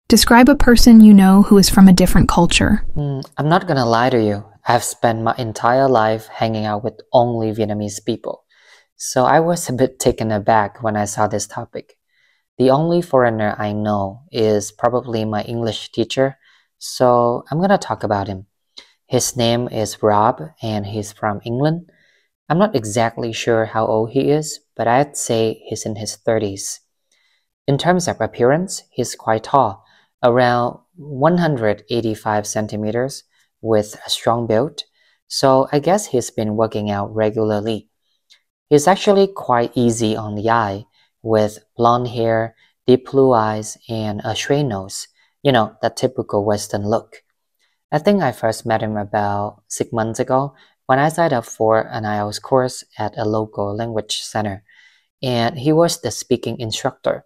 Describe a person you know who is from a different culture. I'm not gonna lie to you. I've spent my entire life hanging out with only Vietnamese people. So I was a bit taken aback when I saw this topic. The only foreigner I know is probably my English teacher, so I'm gonna talk about him. His name is Rob and he's from England. I'm not exactly sure how old he is, but I'd say he's in his 30s. In terms of appearance, he's quite tall, around 185 centimeters, with a strong build, so I guess he's been working out regularly. He's actually quite easy on the eye, with blonde hair, deep blue eyes, and a straight nose. You know, that typical Western look. I think I first met him about 6 months ago when I signed up for an IELTS course at a local language center, and he was the speaking instructor.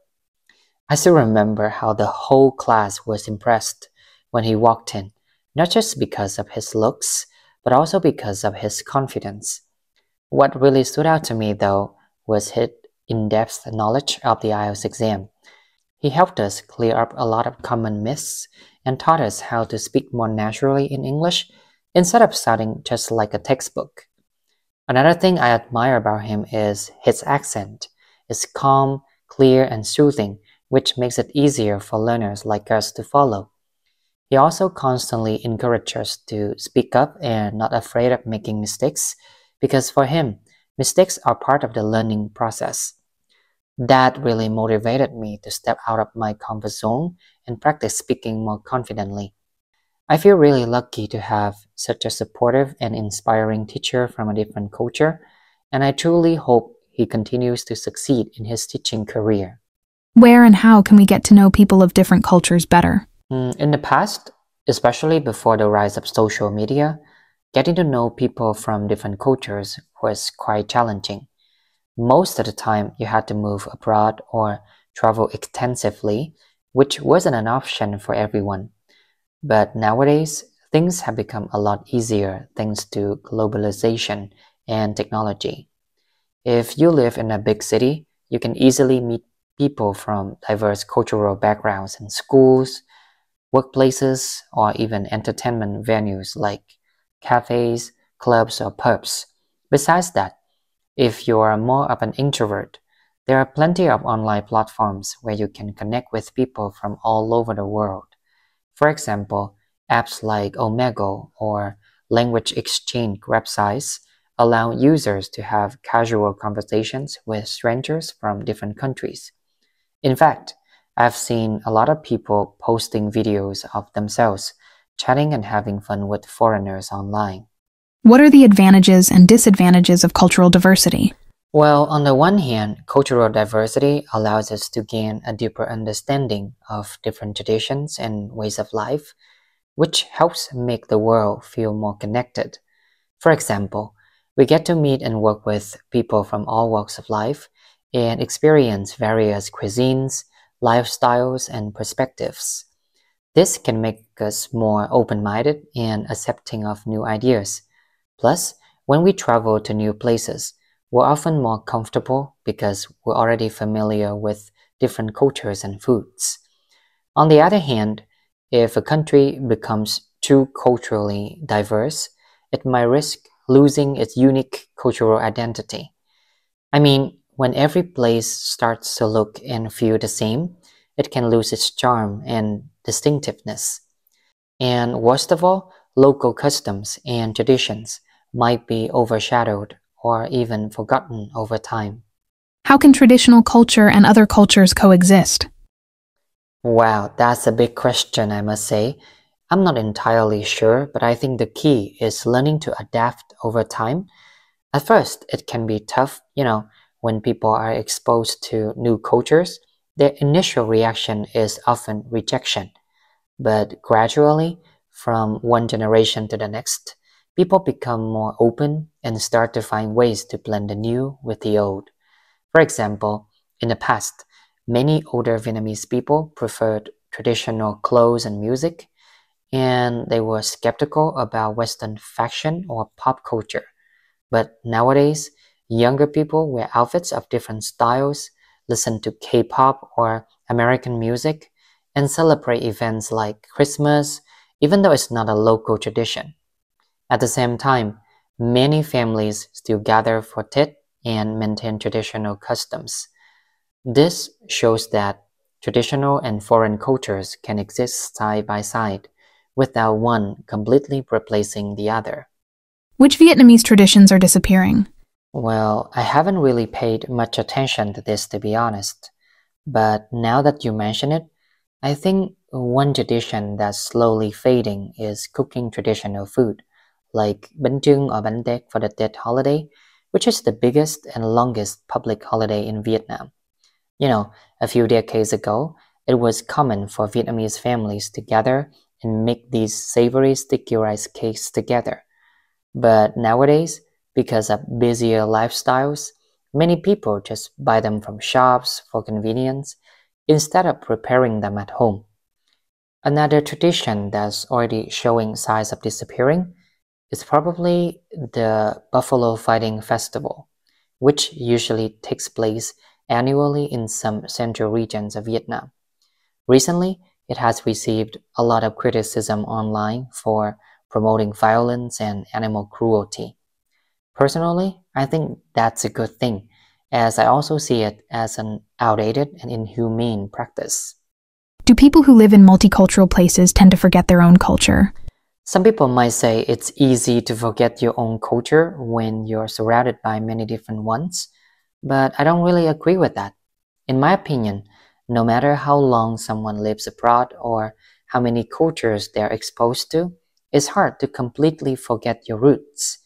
I still remember how the whole class was impressed when he walked in, not just because of his looks, but also because of his confidence. What really stood out to me, though, was his in-depth knowledge of the IELTS exam. He helped us clear up a lot of common myths and taught us how to speak more naturally in English instead of sounding just like a textbook. Another thing I admire about him is his accent. It's calm, clear, and soothing, which makes it easier for learners like us to follow. He also constantly encourages us to speak up and not afraid of making mistakes, because for him, mistakes are part of the learning process. That really motivated me to step out of my comfort zone and practice speaking more confidently. I feel really lucky to have such a supportive and inspiring teacher from a different culture, and I truly hope he continues to succeed in his teaching career. Where and how can we get to know people of different cultures better? In the past, especially before the rise of social media, getting to know people from different cultures was quite challenging. Most of the time, you had to move abroad or travel extensively, which wasn't an option for everyone. But nowadays, things have become a lot easier thanks to globalization and technology. If you live in a big city, you can easily meet people from diverse cultural backgrounds in schools, workplaces, or even entertainment venues like cafes, clubs, or pubs. Besides that, if you are more of an introvert, there are plenty of online platforms where you can connect with people from all over the world. For example, apps like Omegle or language exchange websites allow users to have casual conversations with strangers from different countries. In fact, I've seen a lot of people posting videos of themselves chatting and having fun with foreigners online. What are the advantages and disadvantages of cultural diversity? Well, on the one hand, cultural diversity allows us to gain a deeper understanding of different traditions and ways of life, which helps make the world feel more connected. For example, we get to meet and work with people from all walks of life and experience various cuisines, lifestyles, and perspectives. This can make us more open-minded and accepting of new ideas. Plus, when we travel to new places, we're often more comfortable because we're already familiar with different cultures and foods. On the other hand, if a country becomes too culturally diverse, it might risk losing its unique cultural identity. I mean, when every place starts to look and feel the same, it can lose its charm and distinctiveness. And worst of all, local customs and traditions might be overshadowed or even forgotten over time. How can traditional culture and other cultures coexist? Wow, that's a big question, I must say. I'm not entirely sure, but I think the key is learning to adapt over time. At first, it can be tough, when people are exposed to new cultures, their initial reaction is often rejection. But gradually, from one generation to the next, people become more open and start to find ways to blend the new with the old. For example, in the past, many older Vietnamese people preferred traditional clothes and music, and they were skeptical about Western fashion or pop culture. But nowadays, younger people wear outfits of different styles, listen to K-pop or American music, and celebrate events like Christmas, even though it's not a local tradition. At the same time, many families still gather for Tết and maintain traditional customs. This shows that traditional and foreign cultures can exist side by side without one completely replacing the other. Which Vietnamese traditions are disappearing? Well, I haven't really paid much attention to this, to be honest, but now that you mention it, I think one tradition that's slowly fading is cooking traditional food, like bánh chưng or bánh tét for the Tết holiday, which is the biggest and longest public holiday in Vietnam. You know, a few decades ago, it was common for Vietnamese families to gather and make these savory sticky rice cakes together. But nowadays, because of busier lifestyles, many people just buy them from shops for convenience instead of preparing them at home. Another tradition that's already showing signs of disappearing is probably the Buffalo Fighting Festival, which usually takes place annually in some central regions of Vietnam. Recently, it has received a lot of criticism online for promoting violence and animal cruelty. Personally, I think that's a good thing, as I also see it as an outdated and inhumane practice. Do people who live in multicultural places tend to forget their own culture? Some people might say it's easy to forget your own culture when you're surrounded by many different ones, but I don't really agree with that. In my opinion, no matter how long someone lives abroad or how many cultures they're exposed to, it's hard to completely forget your roots.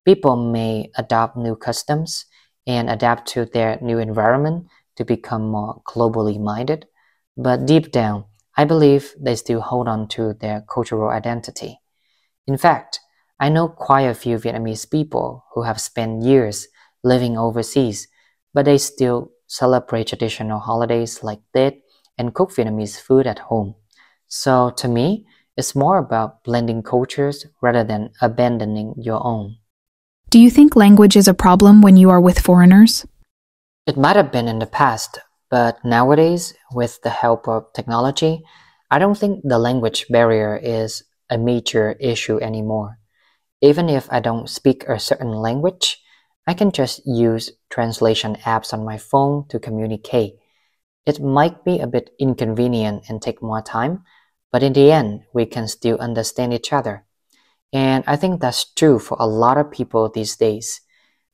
People may adopt new customs and adapt to their new environment to become more globally minded, but deep down, I believe they still hold on to their cultural identity. In fact, I know quite a few Vietnamese people who have spent years living overseas, but they still celebrate traditional holidays like Tết and cook Vietnamese food at home. So to me, it's more about blending cultures rather than abandoning your own. Do you think language is a problem when you are with foreigners? It might have been in the past, but nowadays, with the help of technology, I don't think the language barrier is a major issue anymore. Even if I don't speak a certain language, I can just use translation apps on my phone to communicate. It might be a bit inconvenient and take more time, but in the end, we can still understand each other. And I think that's true for a lot of people these days.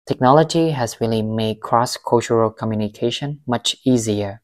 Technology has really made cross-cultural communication much easier.